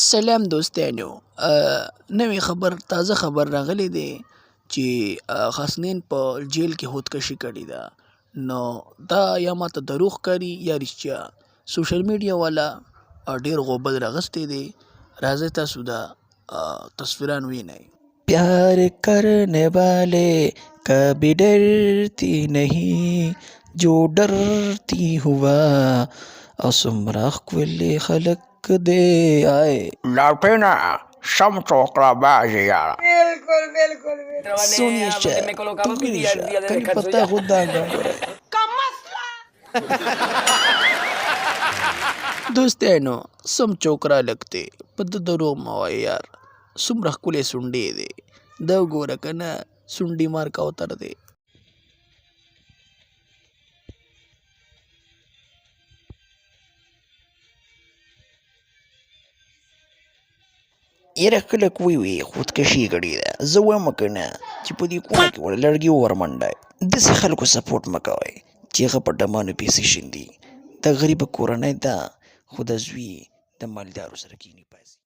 سلام دوستانو، نوې تازه خبر راغلی دی چې حسنین په جیل کې خودکشي کړې ده. نو دا یا ماته دروغ ښکاري یا رښتیا. سوشل میډیا والا ډېر غوبل راغستی دی. راځئ تاسو دا تصویران وینئ. प्यार करने वाले कभी डरती नहीं जो डरती हुआ असमरा ښکلي خلک دې آئے لټینا سم څوکړه باز یاره سونیشه تنگریشه کلی پتا خدا ګورئ دوستانو سم چوکرا لګتې په ده دروغ مه وایه یار. څومره ښکلی سونډې دی. دا وګوره که نه سونډي مار کوتر دی. یاره خلک وایي خودکشي یې کړې ده. زه وایم که نه چې په دې کونه کې ورله لرګي وورمنډئ. داسې خلکو سپورټ مه کوئ چې هغه په ډمانو پیسې شیندي. دا غریبه کورنۍ ده خو د زوی د مالدارو سره کیني باسي.